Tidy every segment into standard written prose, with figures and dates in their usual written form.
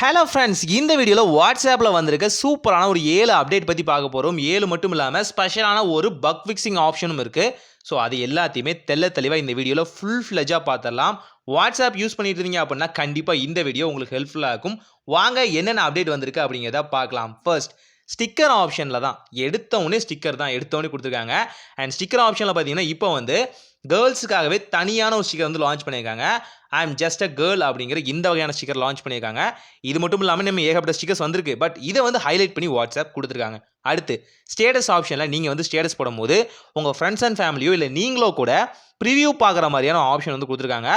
Hello friends, இந்த வீடியோவில் வாட்ஸ்அப்பில் வந்திருக்க சூப்பரான ஒரு 7 அப்டேட் பற்றி பார்க்க போகிறோம். 7 மட்டும் இல்லாமல் ஸ்பெஷலான ஒரு பக் ஃபிக்ஸிங் ஆப்ஷனும் இருக்குது. ஸோ அது எல்லாத்தையுமே தெளிவாக இந்த வீடியோவில் ஃபுல் ஃப்ளெஜாக பார்த்துடலாம். வாட்ஸ்அப் யூஸ் பண்ணிட்டு இருந்தீங்க அப்படின்னா கண்டிப்பாக இந்த வீடியோ உங்களுக்கு ஹெல்ப்ஃபுல்லாக இருக்கும். வாங்க என்னென்ன அப்டேட் வந்திருக்கு அப்படிங்கிறத பார்க்கலாம். ஃபர்ஸ்ட் ஸ்டிக்கர் ஆப்ஷனில் தான் எடுத்தவொடனே ஸ்டிக்கர் தான் எடுத்தவொடனே கொடுத்துருக்காங்க. அண்ட் ஸ்டிக்கர் ஆப்ஷனில் பார்த்தீங்கன்னா இப்போ வந்து கேர்ள்ஸுக்காகவே தனியான ஒரு ஸ்டிக்கர் வந்து லான்ச் பண்ணியிருக்காங்க. I am just a girl அப்படிங்கிற இந்த வகையான ஸ்டிக்கர் லான்ச் பண்ணியிருக்காங்க. இது மட்டும் இல்லாமல் நம்ம ஏகப்பட்ட ஸ்டிக்கர்ஸ் வந்திருக்கு. பட் இதை வந்து ஹைலைட் பண்ணி வாட்ஸ்அப் கொடுத்துருக்காங்க. அடுத்து ஸ்டேட்டஸ் ஆப்ஷனில் நீங்கள் வந்து ஸ்டேட்டஸ் போடும்போது உங்கள் ஃப்ரெண்ட்ஸ் அண்ட் ஃபேமிலியோ இல்லை நீங்களோ கூட ப்ரிவியூ பார்க்குற மாதிரியான ஆப்ஷன் வந்து கொடுத்துருக்காங்க.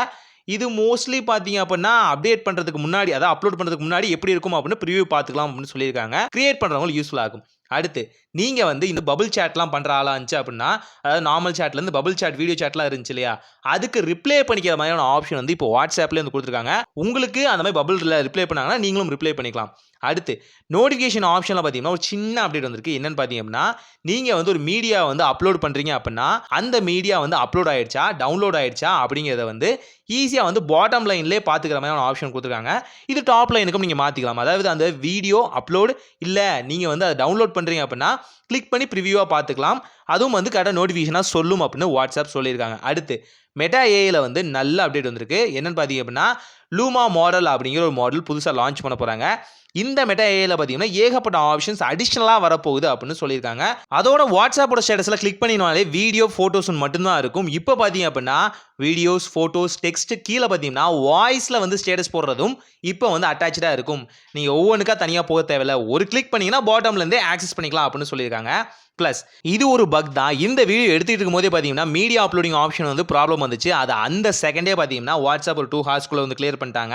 இது மோஸ்ட்லி பார்த்தீங்க அப்படின்னா அப்டேட் பண்ணுறதுக்கு முன்னாடி, அதாவது அப்லோட் பண்ணுறதுக்கு முன்னாடி எப்படி இருக்கும் அப்படின்னு ப்ரிவியூ பார்த்துக்கலாம் அப்படின்னு சொல்லியிருக்காங்க. கிரியேட் பண்ணுறவங்களுக்கு யூஸ்ஃபுல்லாக இருக்கும். அடுத்து நீங்கள் வந்து இந்த பபிள் சேட்லாம் பண்ணுற ஆளாக இருந்துச்சு அப்படின்னா, அதாவது நார்மல் சேட்லேருந்து பபிள் சேட், வீடியோ சேட்லாம் இருந்துச்சு இல்லையா, அதுக்கு ரிப்ளை பண்ணிக்கிற மாதிரியான ஆப்ஷன் வந்து இப்போ வாட்ஸ்அப்லேயே வந்து கொடுத்துருக்காங்க. உங்களுக்கு அந்த மாதிரி பபிளில் ரிப்ளை பண்ணாங்கன்னா நீங்களும் ரிப்ளை பண்ணிக்கலாம். அடுத்து நோட்டிஃபிகேஷன் ஆப்ஷனில் பார்த்தீங்கன்னா ஒரு சின்ன அப்டேட் வந்திருக்கு. என்னன்னு பார்த்தீங்க அப்படின்னா, நீங்கள் வந்து ஒரு மீடியா வந்து அப்லோட் பண்ணுறீங்க அப்படின்னா அந்த மீடியா வந்து அப்லோட் ஆயிடுச்சா, டவுன்லோட் ஆயிடுச்சா அப்படிங்கிறத வந்து ஈஸியாக வந்து பாட்டம் லைன்லேயே பார்த்துக்கிற மாதிரி ஆப்ஷன் கொடுத்துருக்காங்க. இது டாப் லைனுக்கும் நீங்கள் மாற்றிக்கலாம். அதாவது அந்த வீடியோ அப்லோட் இல்லை, நீங்கள் வந்து அதை டவுன்லோட் பண்ணுறீங்க அப்படின்னா கிளிக் பண்ணி ப்ரிவியூவாக பார்த்துக்கலாம். அதுவும் வந்து கரெக்டாக நோட்டிஃபிகேஷனாக சொல்லும் அப்படின்னு வாட்ஸ்அப் சொல்லியிருக்காங்க. அடுத்து மெட்டா ஏஐயில் வந்து நல்ல அப்டேட் வந்திருக்கு. என்னன்னு பார்த்தீங்க அப்படின்னா, லூமா மாடல் அப்படிங்கிற ஒரு மாடல் புதுசாக லான்ச் பண்ண போகிறாங்க. இந்த மெட்டா ஏஐயில் பார்த்தீங்கன்னா ஏகப்பட்ட ஆப்ஷன்ஸ் அடிஷ்னலாக வரப்போகுது அப்படின்னு சொல்லியிருக்காங்க. அதோட வாட்ஸ்அப்போட ஸ்டேட்டஸில் கிளிக் பண்ணினாலே வீடியோ ஃபோட்டோஸ் மட்டும்தான் இருக்கும். இப்போ பார்த்தீங்க அப்படின்னா வீடியோஸ், ஃபோட்டோஸ், டெக்ஸ்ட் கீழே பார்த்தீங்கன்னா வாய்ஸில் வந்து ஸ்டேட்டஸ் போடுறதும் இப்போ வந்து அட்டாச்சாக இருக்கும். நீங்கள் ஒவ்வொன்றுக்கா தனியாக போக தேவையில்ல, ஒரு கிளிக் பண்ணிங்கன்னா பாட்டம்லேருந்தே ஆக்சஸ் பண்ணிக்கலாம் அப்படின்னு சொல்லியிருக்காங்க. ப்ளஸ் இது ஒரு பக் தான். இந்த வீடியோ எடுத்துகிட்டு இருக்கும் போதே பார்த்தீங்கன்னா மீடியா அப்லோடிங் ஆப்ஷன் வந்து ப்ராப்ளம் வந்துச்சு. அது அந்த செகண்டே பார்த்தீங்கன்னா வாட்ஸ்அப் ஒரு 2 ஹார்ஸ்க்குள்ளே வந்து கிளியர் பண்ணிட்டாங்க.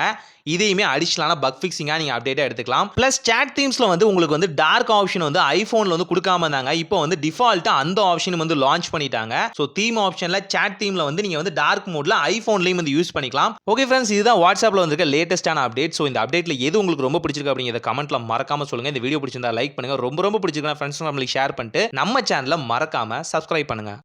இதையுமே அடிஷ்னலான பக் ஃபிக்ஸிங்காக நீங்கள் அப்டேட்டாக எடுத்துக்கலாம். ப்ளஸ் சேட் தீம்ஸில் வந்து உங்களுக்கு வந்து டார்க் ஆப்ஷன் வந்து ஐஃபோனில் வந்து கொடுக்காம இருந்தாங்க. இப்போ வந்து டிஃபால்ட்டாக அந்த ஆப்ஷன் வந்து லான்ச் பண்ணிட்டாங்க. ஸோ தீம் ஆப்ஷனில் சேட் தீமில் வந்து நீங்கள் வந்து டார்க் மோடில் ஐஃபோன்லேயும் வந்து யூஸ் பண்ணிக்கலாம். ஓகே ஃப்ரெண்ட்ஸ், இதுதான் வாட்ஸ்அப்பில் வந்திருக்க லேட்டஸ்ட்டான அப்டேட். ஸோ இந்த அப்டேட்டில் எது உங்களுக்கு ரொம்ப பிடிச்சிருக்கு அப்படிங்கிறத கமெண்ட்ல மறக்காம சொல்லுங்கள். இந்த வீடியோ பிடிச்சிருந்தா லைக் பண்ணுங்கள். ரொம்ப பிடிச்சிருக்கா ஃப்ரெண்ட்ஸ் நம்மளுக்கு ஷேர் பண்ணிட்டு நம்ம சேனலை மறக்காம சப்ஸ்கிரைப் பண்ணுங்கள்.